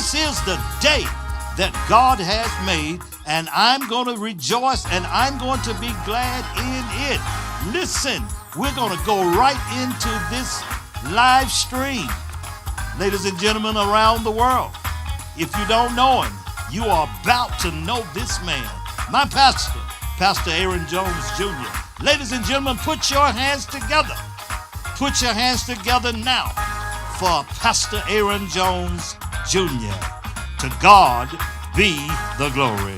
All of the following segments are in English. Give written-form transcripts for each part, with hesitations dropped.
This is the day that God has made, and I'm going to rejoice and I'm going to be glad in it. Listen, we're going to go right into this live stream. Ladies and gentlemen around the world, if you don't know him, you are about to know this man. My pastor, Pastor Aaron Jones Jr. Ladies and gentlemen, put your hands together. Put your hands together now for Pastor Aaron Jones Jr. To God be the glory.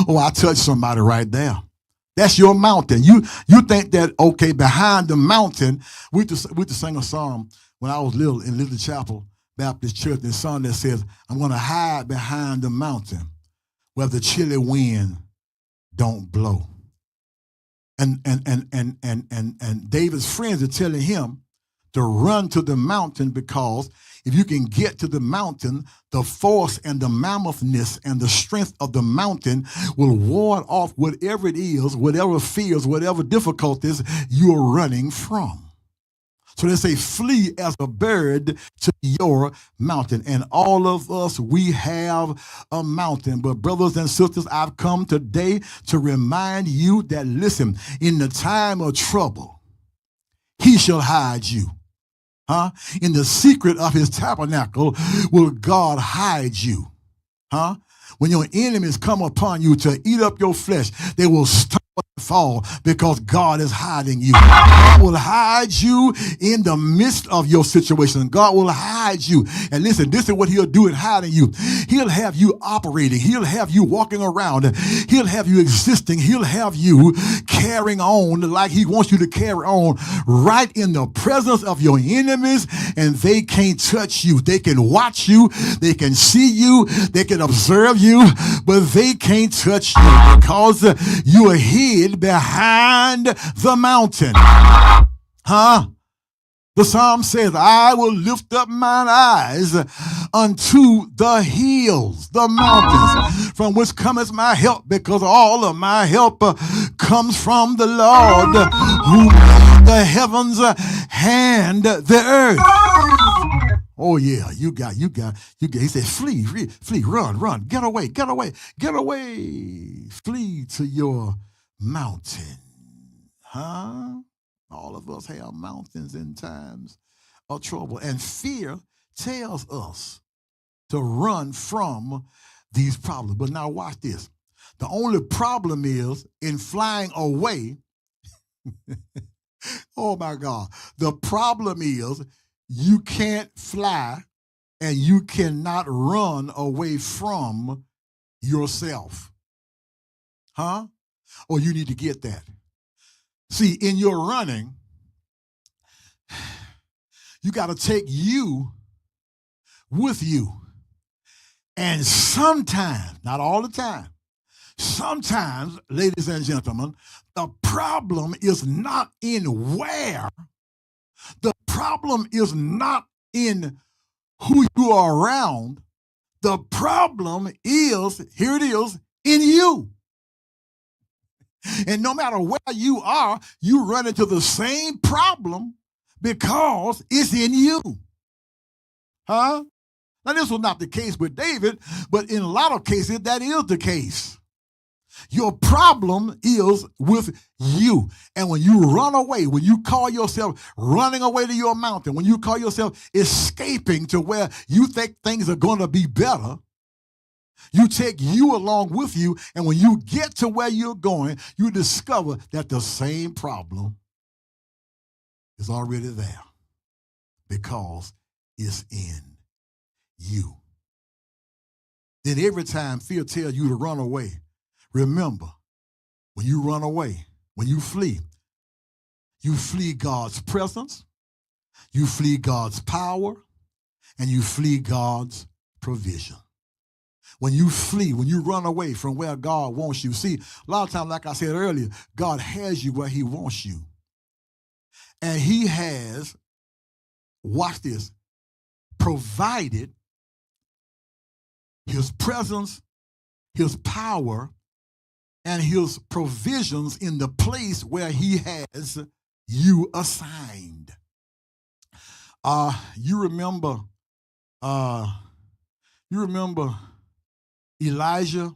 Oh, I touched somebody right there. That's your mountain. You think that, okay, behind the mountain, we used to sing a song when I was little in Little Chapel Baptist Church, the song that says, I'm going to hide behind the mountain where the chilly wind don't blow. And David's friends are telling him to run to the mountain because if you can get to the mountain, the force and the mammothness and the strength of the mountain will ward off whatever it is, whatever fears, whatever difficulties you're running from. So they say, flee as a bird to your mountain. And all of us, we have a mountain. But brothers and sisters, I've come today to remind you that, listen, in the time of trouble, he shall hide you. In the secret of his tabernacle will God hide you. When your enemies come upon you to eat up your flesh, they will stumble and fall because God is hiding you. God will hide you in the midst of your situation. God will hide you. And listen, this is what he'll do in hiding you. He'll have you operating. He'll have you walking around. He'll have you existing. He'll have you carrying on like he wants you to carry on right in the presence of your enemies, and they can't touch you. They can watch you. They can see you. They can observe you, but they can't touch you because you are hid behind the mountain. The psalm says, I will lift up mine eyes unto the hills, the mountains, from which cometh my help, because all of my help comes from the Lord, who made the heavens and the earth. Oh yeah, you got. He said, flee, run, get away, flee to your mountain. All of us have mountains in times of trouble, and fear tells us to run from these problems. But now watch this. The only problem is in flying away. Oh my God. The problem is you can't fly and you cannot run away from yourself. Oh, you need to get that. See, in your running, you got to take you with you. And sometimes, not all the time, sometimes, ladies and gentlemen, the problem is not in where. The problem is not in who you are around. The problem is, here it is, in you. And no matter where you are, you run into the same problem because it's in you. Now, this was not the case with David, but in a lot of cases, that is the case. Your problem is with you. And when you run away, when you call yourself running away to your mountain, when you call yourself escaping to where you think things are going to be better, you take you along with you, and when you get to where you're going, you discover that the same problem is already there because it's in you. Then every time fear tells you to run away, remember, when you run away, when you flee God's presence, you flee God's power, and you flee God's provision. When you flee, when you run away from where God wants you. See, a lot of times, like I said earlier, God has you where he wants you. And he has, watch this, provided his presence, his power, and his provisions in the place where he has you assigned. You remember Elijah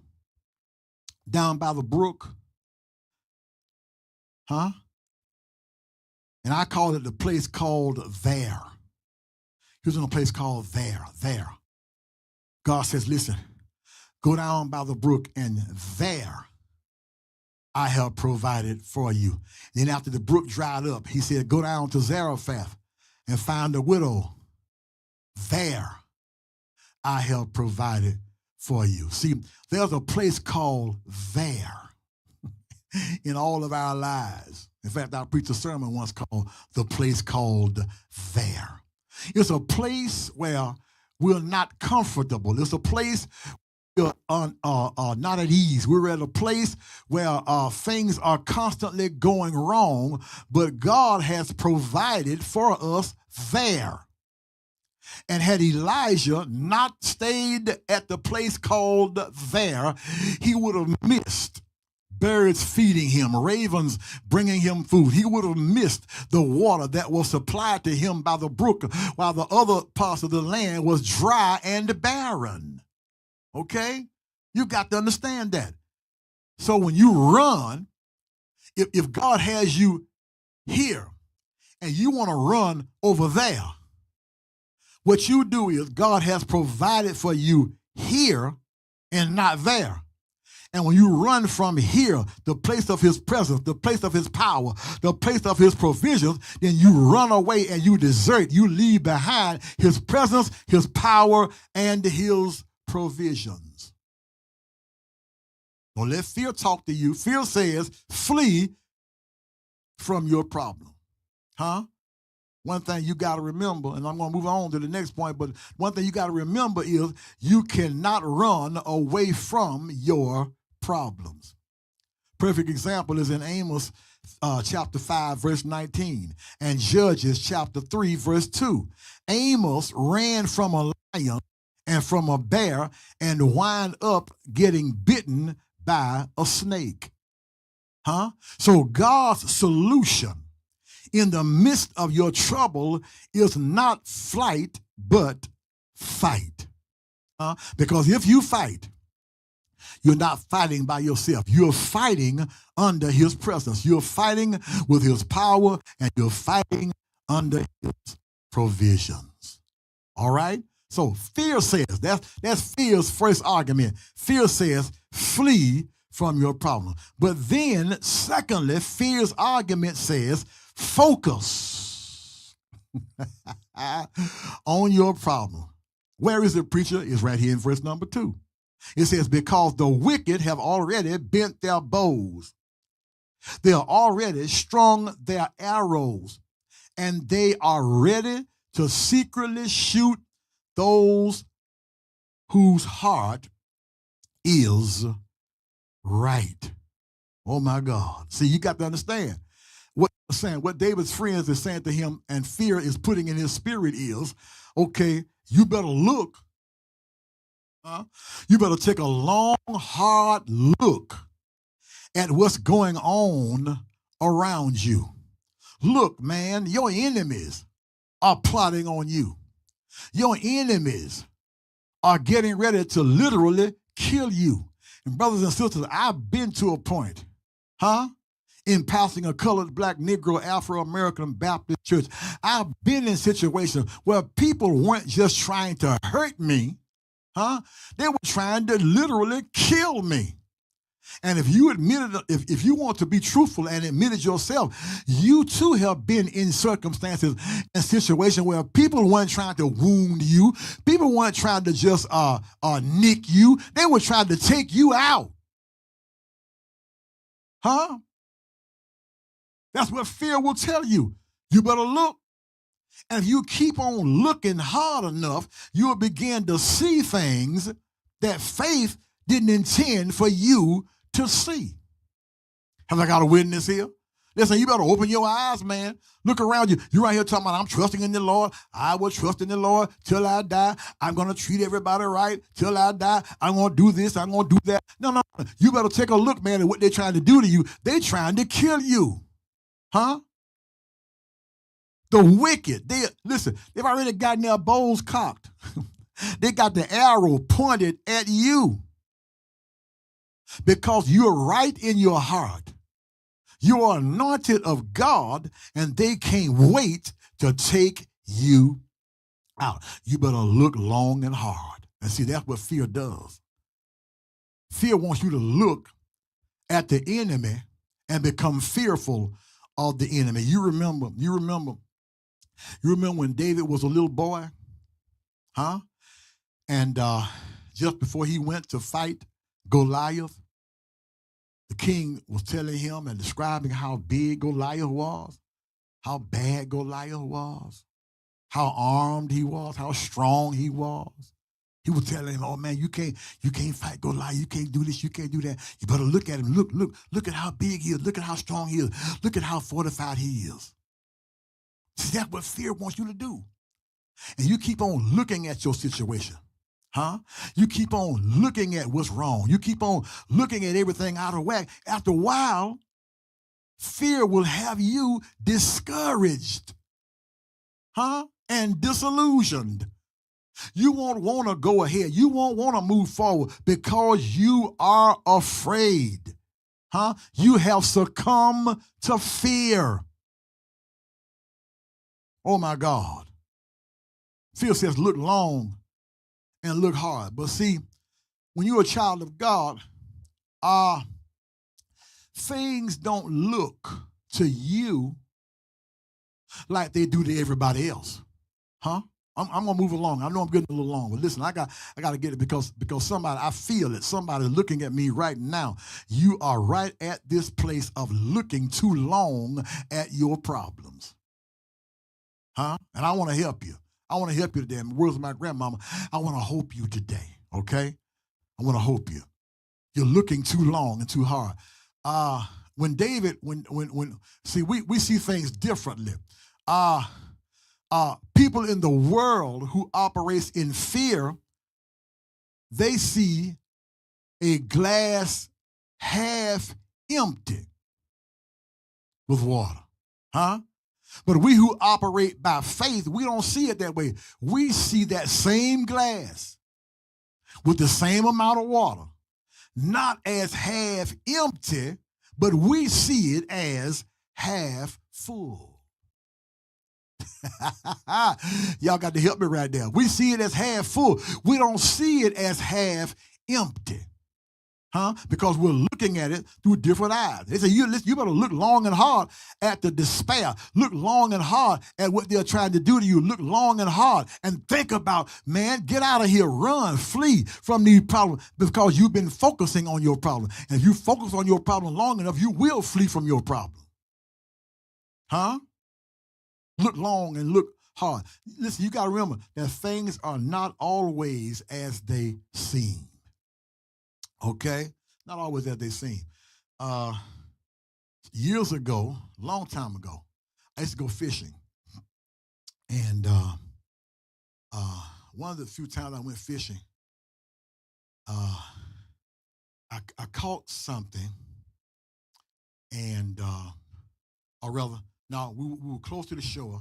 down by the brook? Huh? And I call it the place called there. He was in a place called there. God says, listen, go down by the brook, and there I have provided for you. Then after the brook dried up, he said, go down to Zarephath and find a widow. There I have provided for you. See, there's a place called there in all of our lives. In fact, I preached a sermon once called The Place Called There. It's a place where we're not comfortable. It's a place we're not at ease. We're at a place where things are constantly going wrong, but God has provided for us there. And had Elijah not stayed at the place called there, he would have missed birds feeding him, ravens bringing him food. He would have missed the water that was supplied to him by the brook, while the other parts of the land was dry and barren. Okay? You got to understand that. So when you run, if God has you here and you want to run over there, what you do is God has provided for you here and not there. And when you run from here, the place of his presence, the place of his power, the place of his provisions, then you run away and you desert. You leave behind his presence, his power, and his provisions. Don't let fear talk to you. Fear says, flee from your problem. Huh? One thing you got to remember, and I'm going to move on to the next point, but one thing you got to remember is you cannot run away from your problems. Perfect example is in Amos chapter 5, verse 19, and Judges chapter 3, verse 2. Amos ran from a lion and from a bear and wound up getting bitten by a snake. Huh? So God's solution in the midst of your trouble is not flight, but fight. Because if you fight, you're not fighting by yourself. You're fighting under his presence. You're fighting with his power, and you're fighting under his provisions. All right? So fear says, that's fear's first argument. Fear says, flee from your problem. But then, secondly, fear's argument says, focus on your problem. Where is it, preacher? It's right here in verse number 2. It says, because the wicked have already bent their bows. They are already strung their arrows, and they are ready to secretly shoot those whose heart is right. Oh my God. See, you got to understand what David's friends is saying to him, and fear is putting in his spirit is, okay, you better look. You better take a long, hard look at what's going on around you. Look, man, your enemies are plotting on you. Your enemies are getting ready to literally kill you. And brothers and sisters, I've been to a point, in pastoring a colored, black, Negro, Afro-American Baptist church. I've been in situations where people weren't just trying to hurt me, they were trying to literally kill me. And if you admit it, if you want to be truthful and admit it yourself, you too have been in circumstances and situations where people weren't trying to wound you. People weren't trying to just nick you. They were trying to take you out. That's what fear will tell you. You better look. And if you keep on looking hard enough, you'll begin to see things that faith didn't intend for you to see. Have I got a witness here? Listen, you better open your eyes, man. Look around you. You're right here talking about, I'm trusting in the Lord. I will trust in the Lord till I die. I'm going to treat everybody right till I die. I'm going to do this. I'm going to do that. No, no. You better take a look, man, at what they're trying to do to you. They're trying to kill you. Huh? The wicked. They've already gotten their bows cocked. They got the arrow pointed at you because you're right in your heart. You are anointed of God, and they can't wait to take you out. You better look long and hard. And see, that's what fear does. Fear wants you to look at the enemy and become fearful of the enemy. You remember when David was a little boy? Huh? And just before he went to fight Goliath, the king was telling him and describing how big Goliath was, how bad Goliath was, how armed he was, how strong he was. He was telling him, oh man, you can't fight Goliath. You can't do this, you can't do that. You better look at him. Look at how big he is. Look at how strong he is. Look at how fortified he is. See, that's what fear wants you to do. And you keep on looking at your situation. Huh? You keep on looking at what's wrong. You keep on looking at everything out of whack. After a while, fear will have you discouraged, huh? And disillusioned. You won't want to go ahead. You won't want to move forward because you are afraid, huh? You have succumbed to fear. Oh my God. Fear says look long and look hard. But see, when you're a child of God, things don't look to you like they do to everybody else. Huh? I'm gonna move along. I know I'm getting a little long, but listen, I gotta get it because somebody, I feel it. Somebody's looking at me right now. You are right at this place of looking too long at your problems. Huh? And I want to help you. I want to help you today. In the words of my grandmama, I want to hope you today, okay? I want to hope you. You're looking too long and too hard. When David, see, we see things differently. People in the world who operates in fear, they see a glass half empty with water, huh? But we who operate by faith, we don't see it that way. We see that same glass with the same amount of water, not as half empty, but we see it as half full. Y'all got to help me right there. We see it as half full. We don't see it as half empty. Huh? Because we're looking at it through different eyes. They say, you better look long and hard at the despair. Look long and hard at what they're trying to do to you. Look long and hard and think about, man, get out of here, run, flee from these problems because you've been focusing on your problem. And if you focus on your problem long enough, you will flee from your problem. Huh? Look long and look hard. Listen, you got to remember that things are not always as they seem. Okay? Not always as they seem. Years ago, long time ago, I used to go fishing. And one of the few times I went fishing, I caught something, and or rather, now we were close to the shore,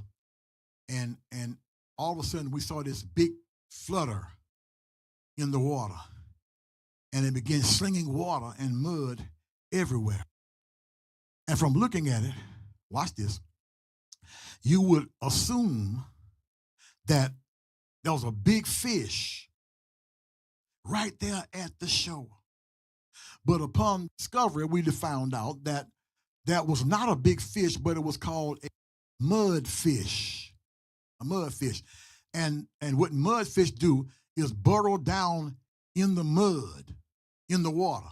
and all of a sudden we saw this big flutter in the water. And it began slinging water and mud everywhere. And from looking at it, watch this, you would assume that there was a big fish right there at the shore. But upon discovery, we found out that that was not a big fish, but it was called a mudfish. A mudfish. And what mudfish do is burrow down in the mud, in the water,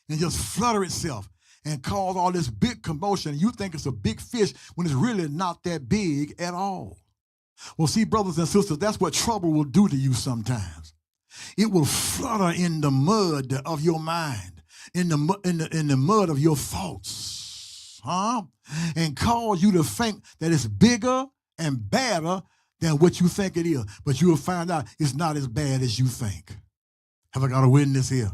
and just flutter itself and cause all this big commotion. You think it's a big fish when it's really not that big at all. Well, see, brothers and sisters, that's what trouble will do to you sometimes. It will flutter in the mud of your mind, in the mud of your thoughts. Huh? and cause you to think that it's bigger and badder than what you think it is. But you will find out it's not as bad as you think. Have I got a witness here?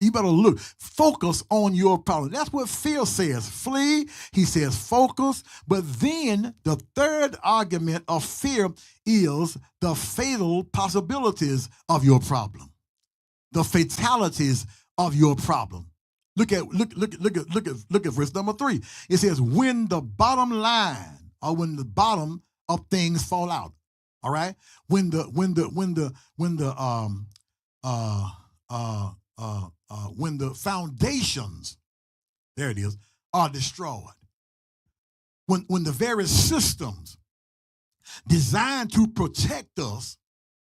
You better look, focus on your problem. That's what fear says. Flee, he says, focus. But then the third argument of fear is the fatal possibilities of your problem. The fatalities of your problem. Look at verse number 3. It says, when the bottom line, or when the bottom of things fall out. All right? When the foundations, there it is, are destroyed. When the very systems designed to protect us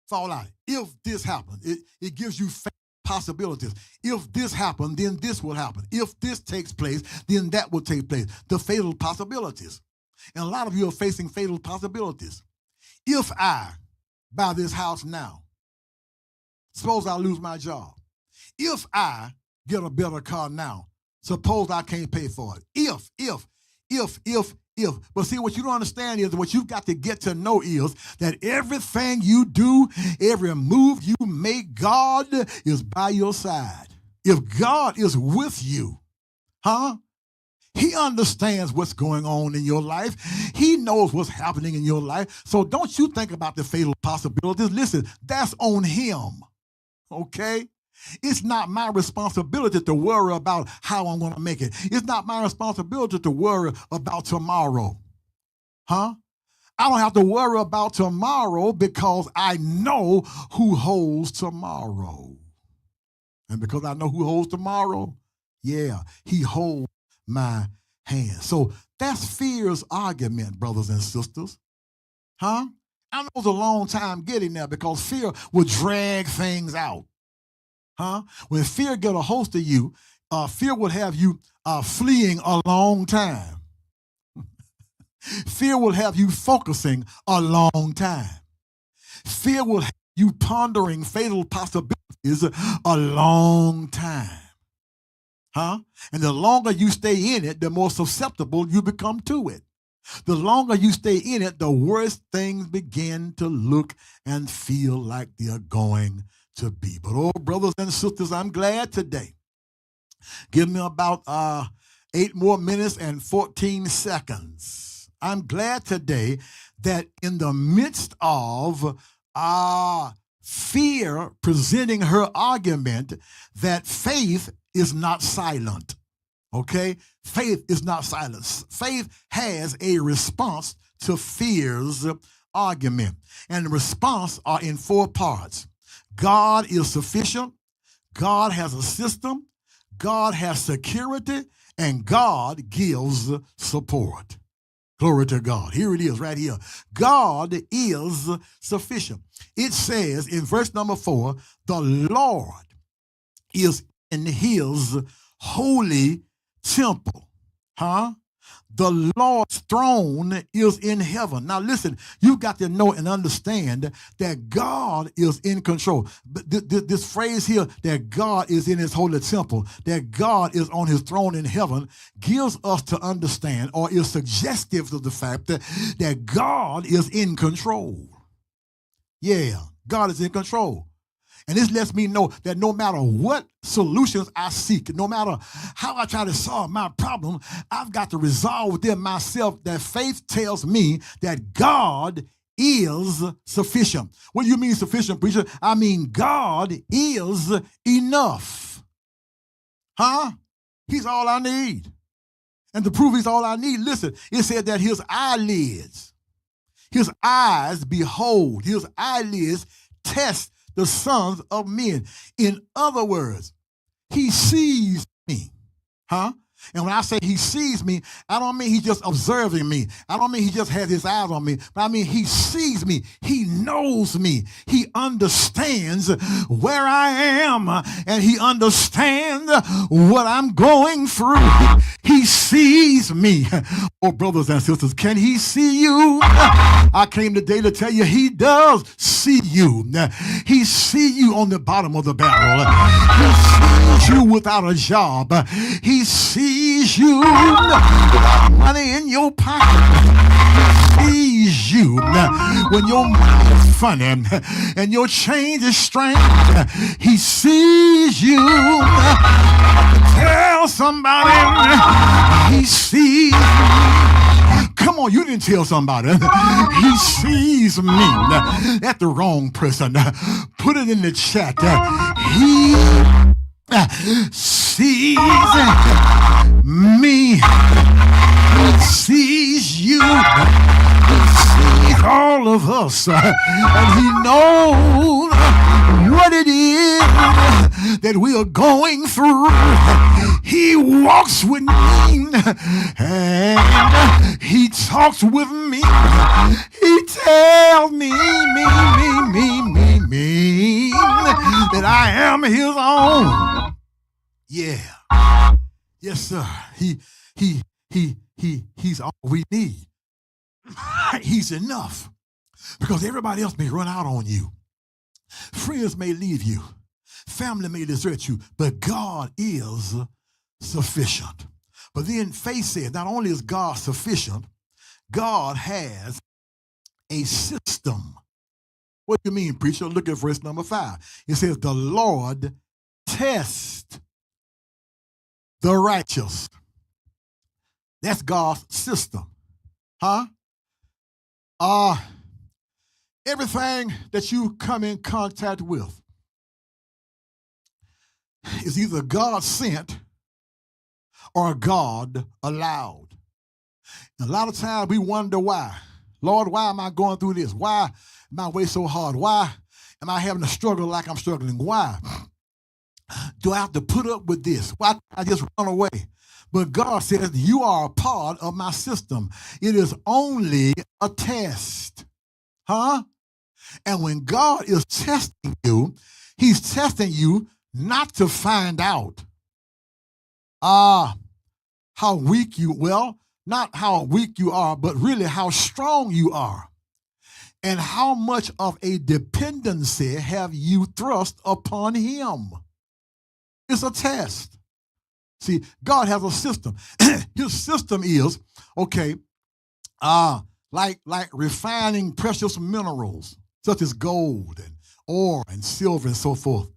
fall out. If this happens, it gives you possibilities. If this happens, then this will happen. If this takes place, then that will take place. The fatal possibilities. And a lot of you are facing fatal possibilities. If I buy this house now, suppose I lose my job. If I get a better car now, suppose I can't pay for it. If. But see, what you don't understand is, what you've got to get to know is that everything you do, every move you make, God is by your side. If God is with you, He understands what's going on in your life. He knows what's happening in your life. So don't you think about the fatal possibilities. Listen, that's on Him, okay? It's not my responsibility to worry about how I'm going to make it. It's not my responsibility to worry about tomorrow. I don't have to worry about tomorrow because I know who holds tomorrow. And because I know who holds tomorrow, He holds my hand. So that's fear's argument, brothers and sisters. I know it's a long time getting there because fear will drag things out. When fear get a host of you, fear will have you fleeing a long time. Fear will have you focusing a long time. Fear will have you pondering fatal possibilities a long time. And the longer you stay in it, the more susceptible you become to it. The longer you stay in it, the worse things begin to look and feel like they're going to be. But oh, brothers and sisters, I'm glad today. Give me about 8 more minutes and 14 seconds. I'm glad today that in the midst of fear presenting her argument, that faith is not silent. Okay? Faith is not silent. Faith has a response to fear's argument. And the response are in 4 parts. God is sufficient. God has a system. God has security. And God gives support. Glory to God. Here it is right here. God is sufficient. It says in verse number 4, the Lord is in His holy temple. The Lord's throne is in heaven. Now listen, you've got to know and understand that God is in control. But this phrase here, that God is in His holy temple, that God is on His throne in heaven, gives us to understand, or is suggestive of the fact that God is in control. Yeah, God is in control. And this lets me know that no matter what solutions I seek, no matter how I try to solve my problem, I've got to resolve within myself that faith tells me that God is sufficient. What do you mean sufficient, preacher? I mean God is enough. He's all I need. And to prove He's all I need, listen, it said that His eyelids, His eyes behold, His eyelids test the sons of men. In other words, He sees me. And when I say He sees me, I don't mean He's just observing me. I don't mean He just has His eyes on me. But I mean He sees me. He knows me. He understands where I am. And He understands what I'm going through. He sees me. Oh, brothers and sisters, can He see you? I came today to tell you He does see you. He sees you on the bottom of the barrel. He sees you without a job. He sees sees you without money in your pocket. He sees you when your money is funny and your change is strange. He sees you. Tell somebody he sees me. Come on, you didn't tell somebody. He sees me. That's the wrong person. Put it in the chat. He sees me. He sees you. He sees all of us. And he knows what it is that we are going through. He walks with me and he talks with me. He tells me that I am his own. Yeah. Yes, sir. He's all we need. He's enough. Because everybody else may run out on you. Friends may leave you. Family may desert you. But God is sufficient. But then faith says, not only is God sufficient, God has a system. What do you mean, preacher? Look at verse number 5. It says, the Lord tests the righteous. That's God's system. Huh? Everything that you come in contact with is either God sent or God allowed. And a lot of times we wonder why. Lord, why am I going through this? Why am my way so hard? Why am I having to struggle like I'm struggling? Why do I have to put up with this? Why can't I just run away? But God says, you are a part of my system. It is only a test. Huh? And when God is testing you, he's testing you not to find out how weak you, well, not how weak you are, but really how strong you are. And how much of a dependency have you thrust upon him? It's a test. See, God has a system. His system is, okay, like refining precious minerals, such as gold and ore and silver and so forth.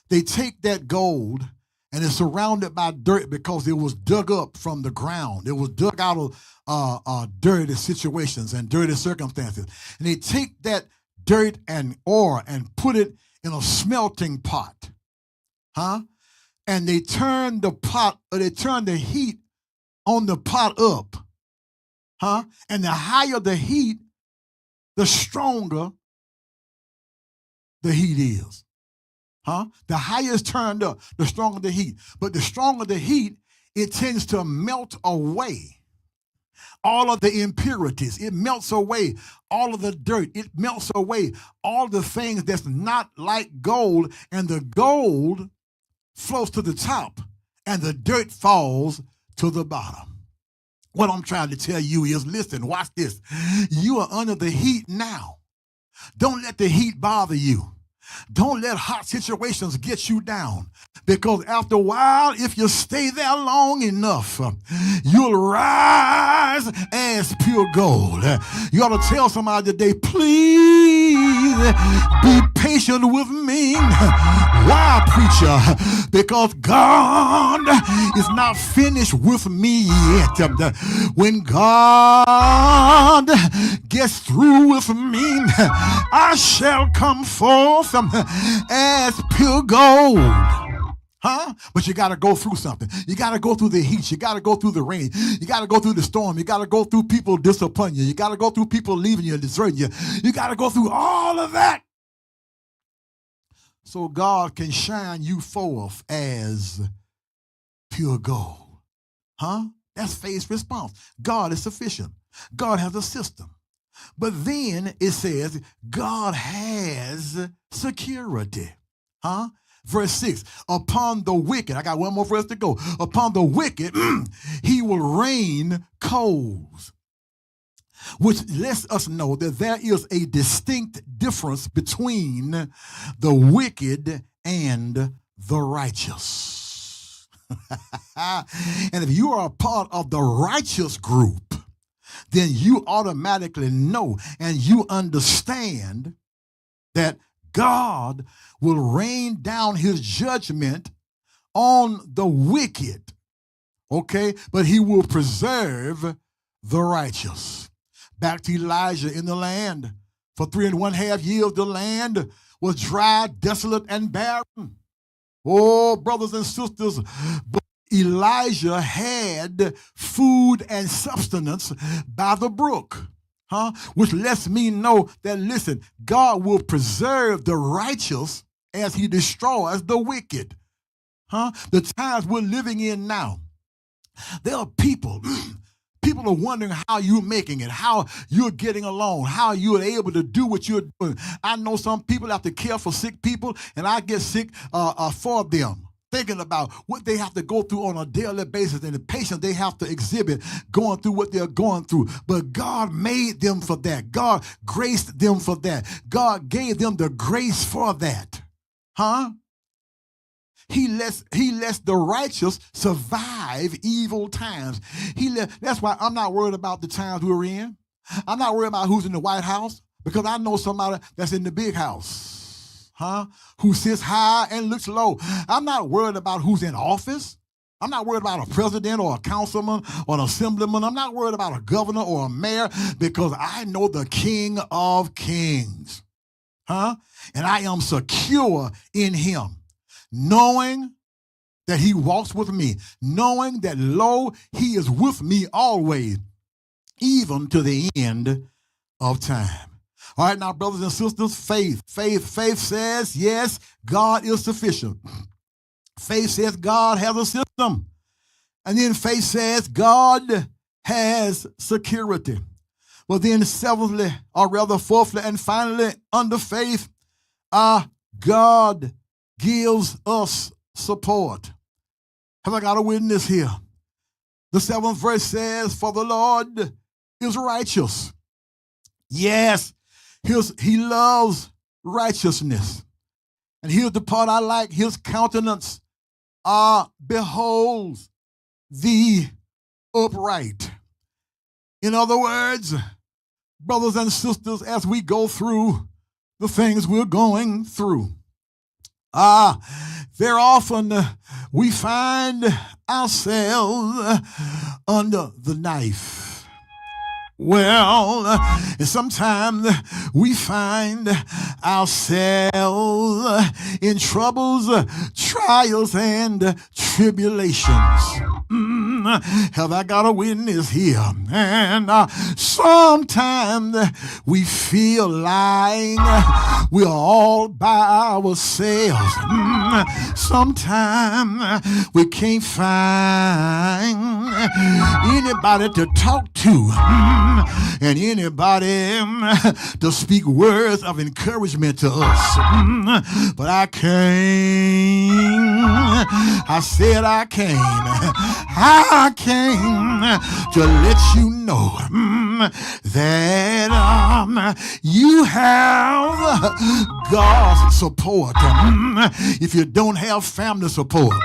They take that gold and it's surrounded by dirt because it was dug up from the ground. It was dug out of dirty situations and dirty circumstances. And they take that dirt and ore and put it in a smelting pot. Huh? And they turn the pot, or they turn the heat on the pot up. Huh? And the higher the heat, the stronger the heat is. Huh? The higher it's turned up, the stronger the heat. But the stronger the heat, it tends to melt away all of the impurities. It melts away all of the dirt. It melts away all the things that's not like gold. And the gold flows to the top and the dirt falls to the bottom. What I'm trying to tell you is, listen, watch this. You are under the heat now. Don't let the heat bother you. Don't let hot situations get you down, because after a while, if you stay there long enough, you'll rise as pure gold. You ought to tell somebody today, please be patient with me. Why, preacher? Because God is not finished with me yet. When God gets through with me, I shall come forth as pure gold. Huh? But you got to go through something. You got to go through the heat. You got to go through the rain. You got to go through the storm. You got to go through people disappointing you. You got to go through people leaving you and deserting you. You got to go through all of that so God can shine you forth as pure gold. Huh? That's faith's response. God is sufficient. God has a system. But then it says God has security. Huh? Verse 6, upon the wicked, I got one more verse to go. Upon the wicked, he will rain coals, which lets us know that there is a distinct difference between the wicked and the righteous. And if you are a part of the righteous group, then you automatically know and you understand that God will rain down his judgment on the wicked, okay? But he will preserve the righteous. Back to Elijah in the land. For 3.5 years, the land was dry, desolate, and barren. Oh, brothers and sisters, but Elijah had food and sustenance by the brook, which lets me know that, listen, God will preserve the righteous as he destroys the wicked. The times we're living in now, there are people are wondering how you're making it, how you're getting along, how you're able to do what you're doing. I know some people have to care for sick people, and I get sick for them, thinking about what they have to go through on a daily basis and the patience they have to exhibit going through what they're going through. But God made them for that. God graced them for that. God gave them the grace for that. He lets the righteous survive evil times. That's why I'm not worried about the times we're in. I'm not worried about who's in the White House, because I know somebody that's in the big house, who sits high and looks low. I'm not worried about who's in office. I'm not worried about a president or a councilman or an assemblyman. I'm not worried about a governor or a mayor, because I know the King of Kings, and I am secure in him, knowing that he walks with me, knowing that, lo, he is with me always, even to the end of time. All right, now, brothers and sisters, faith says, yes, God is sufficient. Faith says God has a system. And then faith says God has security. Well, then fourthly, and finally, under faith, God gives us support. Have I got a witness here? The 7th verse says, for the Lord is righteous. Yes, he loves righteousness. And here's the part I like. His countenance beholds the upright. In other words, brothers and sisters, as we go through the things we're going through, very often we find ourselves under the knife. Well, sometimes we find ourselves in troubles, trials, and tribulations. Have I got a witness here? And sometimes we feel like we're all by ourselves. Sometimes we can't find anybody to talk to, and anybody to speak words of encouragement to us. But I came. I said I came. I came to let you know that you have God's support. If you don't have family support,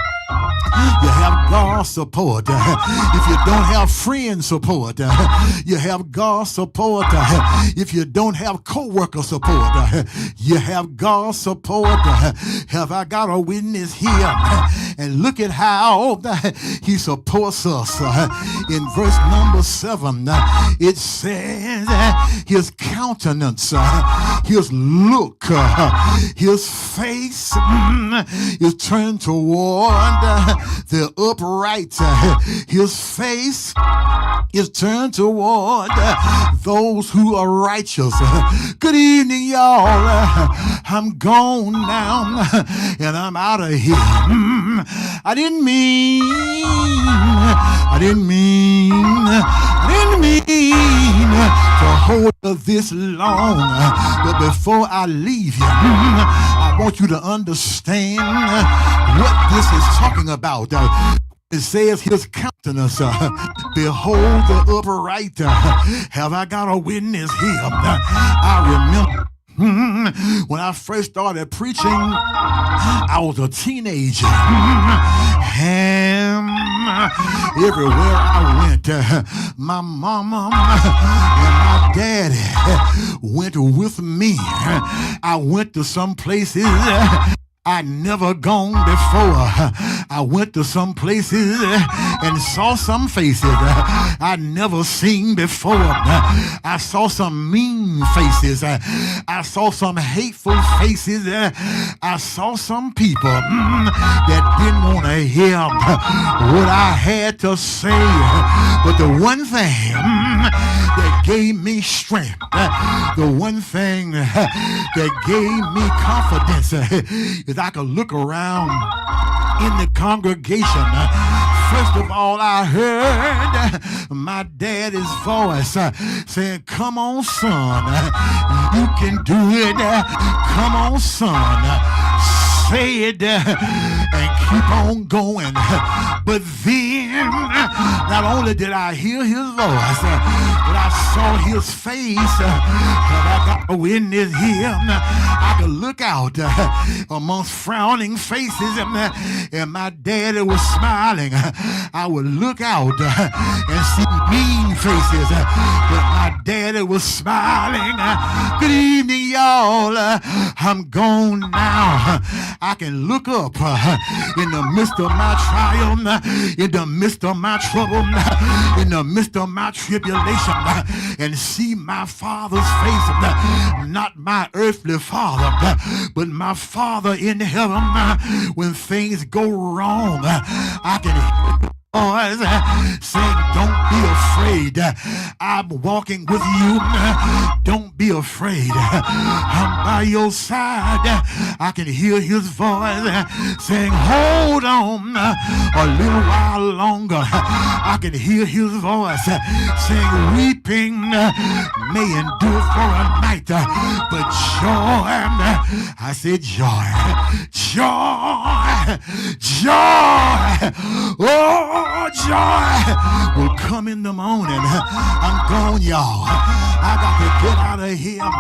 you have God's support. If you don't have friend support, you have God's support. If you don't have co-worker support, you have God's support. Have I got a witness here? And look at how he supports us. In verse number 7, it says his countenance, his look, his face is turned toward the upright. His face is turned toward those who are righteous. Good evening, y'all. I'm gone now, and I'm out of here. I didn't mean to hold this long, but before I leave you, I want you to understand what this is talking about. It says his countenance, behold the upright. Have I got a witness here? I remember When I first started preaching, I was a teenager. And everywhere I went, my mama and my daddy went with me. I went to some places I'd never gone before. I went to some places and saw some faces I'd never seen before. I saw some mean faces. I saw some hateful faces. I saw some people that didn't want to hear what I had to say. But the one thing that gave me strength, the one thing that gave me confidence is I could look around in the congregation. First of all, I heard my daddy's voice saying, "Come on, son, you can do it. Come on, son, say it and keep on going." But then, not only did I hear his voice, but I saw his face. I got a witness here. I could look out amongst frowning faces, and my daddy was smiling. I would look out and see mean faces, but my daddy was smiling. Good evening, y'all. I'm gone now. I can look up in the midst of my trial, in the midst of my trouble, in the midst of my tribulation, and see my Father's face. Not my earthly father, but my Father in heaven. When things go wrong, I can hear voice saying, "Don't be afraid. I'm walking with you. Don't be afraid. I'm by your side." I can hear his voice saying, "Hold on a little while longer." I can hear his voice saying, "Weeping may endure for a night, but joy," I said joy, joy, joy, oh, joy will come in the morning. I'm gone, y'all. I got to get out of here,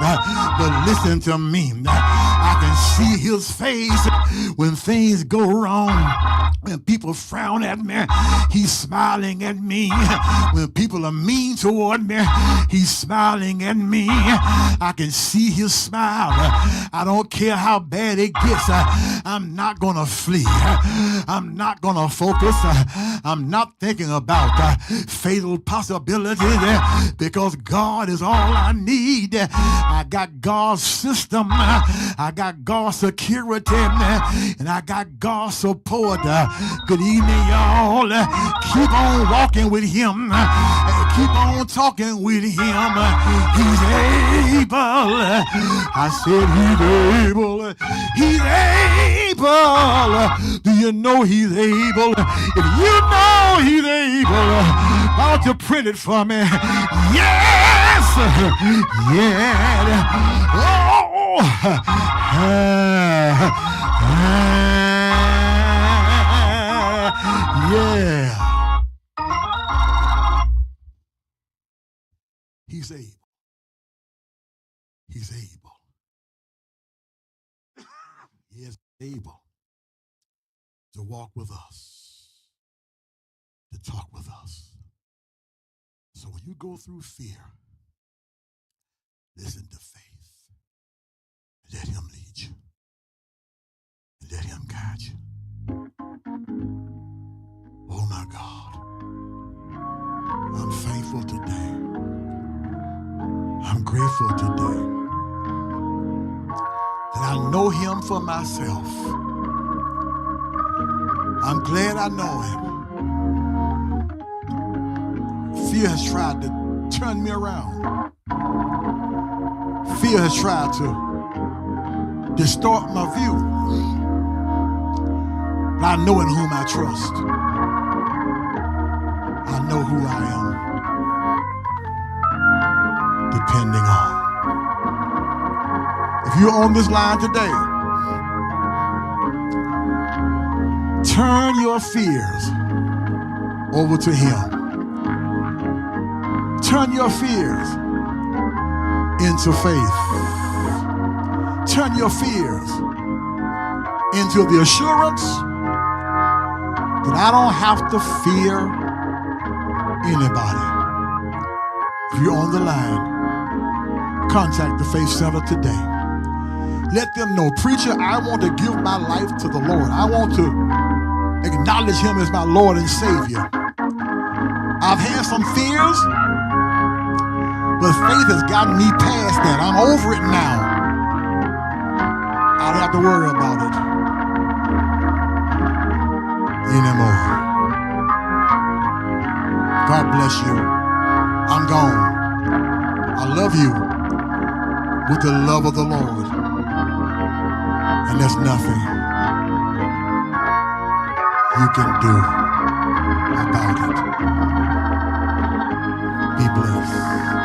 but listen to me. I can see his face when things go wrong. When people frown at me, he's smiling at me. When people are mean toward me, he's smiling at me. I can see his smile. I don't care how bad it gets. I'm not going to flee. I'm not going to focus. I'm not thinking about fatal possibilities because God is all I need. I got God's system. I got God's security. And I got God's support. Good evening, y'all. Keep on walking with him. Keep on talking with him. He's able. I said he's able. He's able. Do you know he's able? If you know he's able, why don't you print it for me? Yes! Yeah! Oh! Yeah. He's able. He's able. He is able to walk with us, to talk with us. So when you go through fear, listen to faith. Let him lead you. Let him guide you. Oh my God. I'm thankful today. I'm grateful today that I know him for myself. I'm glad I know him. Fear has tried to turn me around. Fear has tried to distort my view. But I know in whom I trust. I know who I am depending on. If you're on this line today, turn your fears over to him. Turn your fears into faith. turn your fears into the assurance that I don't have to fear anybody. If you're on the line, contact the Faith Center today. Let them know, preacher, I want to give my life to the Lord. I want to acknowledge him as my Lord and Savior. I've had some fears, but faith has gotten me past that. I'm over it now. I don't have to worry about it anymore. God bless you. I'm gone. I love you with the love of the Lord. And there's nothing you can do about it. Be blessed.